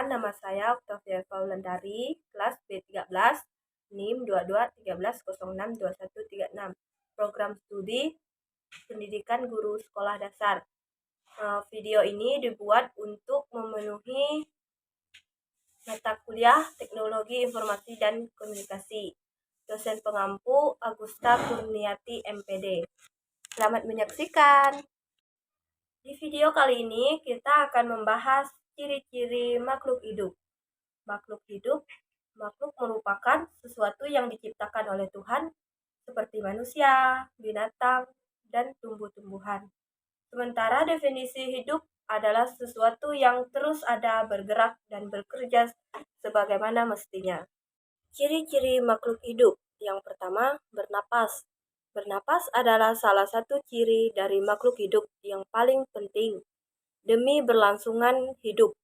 nama saya Octavia Paulandari, kelas B13, NIM 2213062136, program studi pendidikan guru sekolah dasar. Video ini dibuat untuk memenuhi mata kuliah Teknologi Informasi dan Komunikasi. Dosen pengampu Agusta Kurniati MPD. Selamat menyaksikan. Di video kali ini kita akan membahas ciri-ciri makhluk hidup. Makhluk merupakan sesuatu yang diciptakan oleh Tuhan seperti manusia, binatang, dan tumbuh-tumbuhan. Sementara definisi hidup adalah sesuatu yang terus ada, bergerak, dan bekerja sebagaimana mestinya. Ciri-ciri makhluk hidup. Yang pertama, bernapas. Bernapas adalah salah satu ciri dari makhluk hidup yang paling penting demi berlangsungan hidup.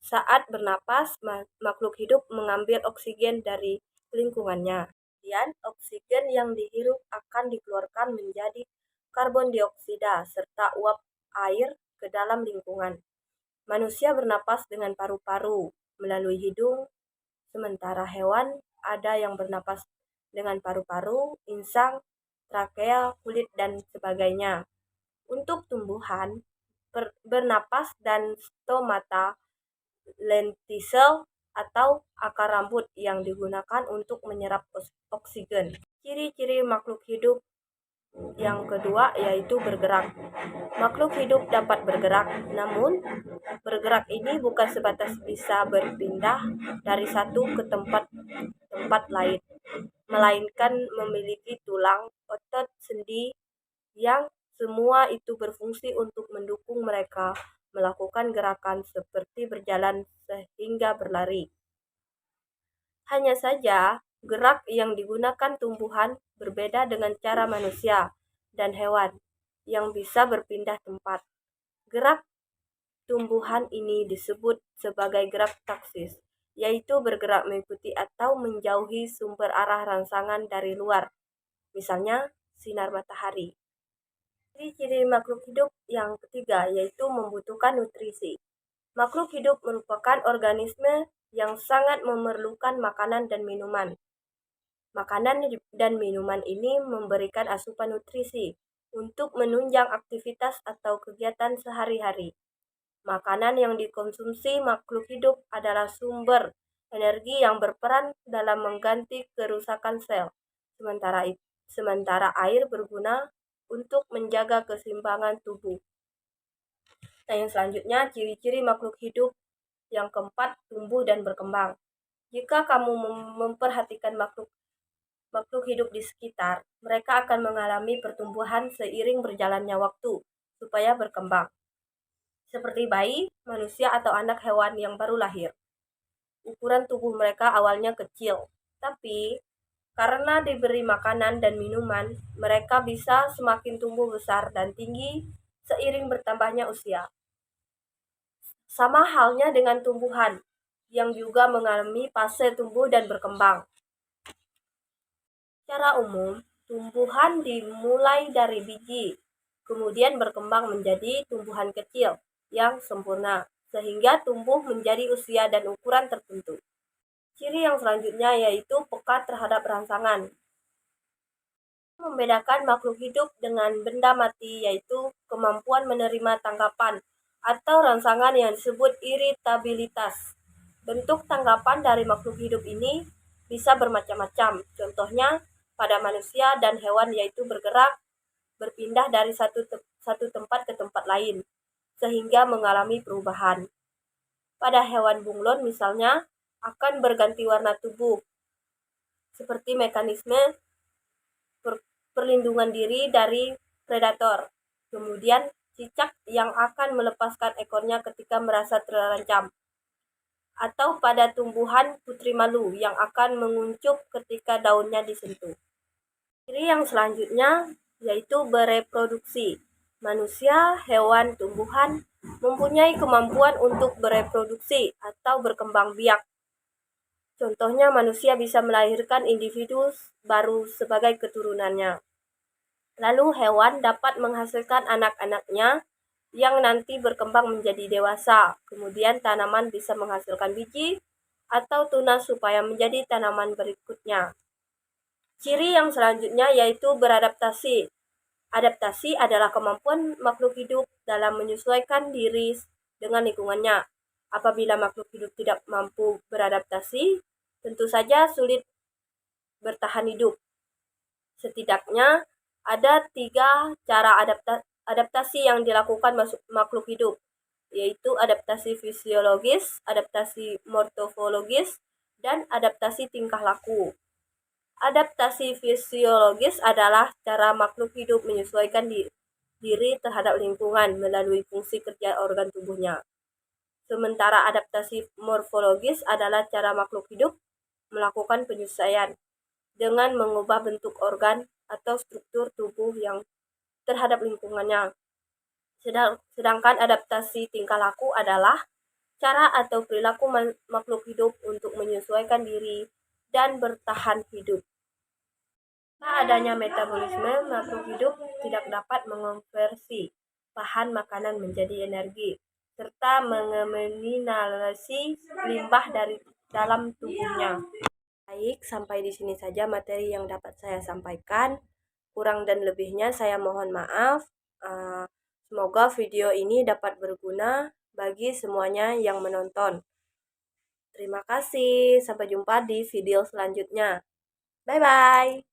Saat bernapas, makhluk hidup mengambil oksigen dari lingkungannya. Kemudian, oksigen yang dihirup akan dikeluarkan menjadi karbon dioksida serta uap air ke dalam lingkungan. Manusia bernapas dengan paru-paru melalui hidung, sementara hewan ada yang bernapas dengan paru-paru, insang, trakea, kulit, dan sebagainya. Untuk tumbuhan, bernapas dan stomata, lentisel, atau akar rambut yang digunakan untuk menyerap oksigen. Ciri-ciri makhluk hidup yang kedua yaitu bergerak. Makhluk hidup dapat bergerak, namun bergerak ini bukan sebatas bisa berpindah dari satu ke tempat lain, melainkan memiliki tulang, otot, sendi yang semua itu berfungsi untuk mendukung mereka melakukan gerakan seperti berjalan sehingga berlari. Hanya saja, gerak yang digunakan tumbuhan berbeda dengan cara manusia dan hewan yang bisa berpindah tempat. Gerak tumbuhan ini disebut sebagai gerak taksis, yaitu bergerak mengikuti atau menjauhi sumber arah rangsangan dari luar, misalnya sinar matahari. Ciri-ciri makhluk hidup yang ketiga yaitu membutuhkan nutrisi. Makhluk hidup merupakan organisme yang sangat memerlukan makanan dan minuman. Makanan dan minuman ini memberikan asupan nutrisi untuk menunjang aktivitas atau kegiatan sehari-hari. Makanan yang dikonsumsi makhluk hidup adalah sumber energi yang berperan dalam mengganti kerusakan sel, sementara air berguna untuk menjaga keseimbangan tubuh. Nah, yang selanjutnya, ciri-ciri makhluk hidup yang keempat, tumbuh dan berkembang. Jika kamu memperhatikan makhluk hidup di sekitar, mereka akan mengalami pertumbuhan seiring berjalannya waktu supaya berkembang. Seperti bayi, manusia, atau anak hewan yang baru lahir. Ukuran tubuh mereka awalnya kecil, tapi karena diberi makanan dan minuman, mereka bisa semakin tumbuh besar dan tinggi seiring bertambahnya usia. Sama halnya dengan tumbuhan, yang juga mengalami fase tumbuh dan berkembang. Secara umum, tumbuhan dimulai dari biji, kemudian berkembang menjadi tumbuhan kecil yang sempurna, sehingga tumbuh menjadi usia dan ukuran tertentu. Ciri yang selanjutnya yaitu peka terhadap rangsangan. Membedakan makhluk hidup dengan benda mati yaitu kemampuan menerima tanggapan atau rangsangan yang disebut iritabilitas. Bentuk tanggapan dari makhluk hidup ini bisa bermacam-macam. Contohnya pada manusia dan hewan yaitu bergerak, berpindah dari satu tempat ke tempat lain, sehingga mengalami perubahan. Pada hewan bunglon misalnya, akan berganti warna tubuh, seperti mekanisme perlindungan diri dari predator. Kemudian, cicak yang akan melepaskan ekornya ketika merasa terancam. Atau pada tumbuhan putri malu yang akan menguncup ketika daunnya disentuh. Ciri yang selanjutnya yaitu bereproduksi. Manusia, hewan, tumbuhan mempunyai kemampuan untuk bereproduksi atau berkembang biak. Contohnya manusia bisa melahirkan individu baru sebagai keturunannya. Lalu hewan dapat menghasilkan anak-anaknya yang nanti berkembang menjadi dewasa. Kemudian tanaman bisa menghasilkan biji atau tunas supaya menjadi tanaman berikutnya. Ciri yang selanjutnya yaitu beradaptasi. Adaptasi adalah kemampuan makhluk hidup dalam menyesuaikan diri dengan lingkungannya. Apabila makhluk hidup tidak mampu beradaptasi, tentu saja sulit bertahan hidup. Setidaknya ada 3 cara adaptasi yang dilakukan makhluk hidup, yaitu adaptasi fisiologis, adaptasi morfologis, dan adaptasi tingkah laku. Adaptasi fisiologis adalah cara makhluk hidup menyesuaikan diri terhadap lingkungan melalui fungsi kerja organ tubuhnya. Sementara adaptasi morfologis adalah cara makhluk hidup melakukan penyesuaian dengan mengubah bentuk organ atau struktur tubuh yang terhadap lingkungannya. Sedangkan adaptasi tingkah laku adalah cara atau perilaku makhluk hidup untuk menyesuaikan diri dan bertahan hidup. Karena adanya metabolisme, makhluk hidup tidak dapat mengonversi bahan makanan menjadi energi, serta mengeliminasi limbah dari dalam tubuhnya. Baik, sampai di sini saja materi yang dapat saya sampaikan. Kurang dan lebihnya saya mohon maaf. Semoga video ini dapat berguna bagi semuanya yang menonton. Terima kasih, sampai jumpa di video selanjutnya. Bye-bye.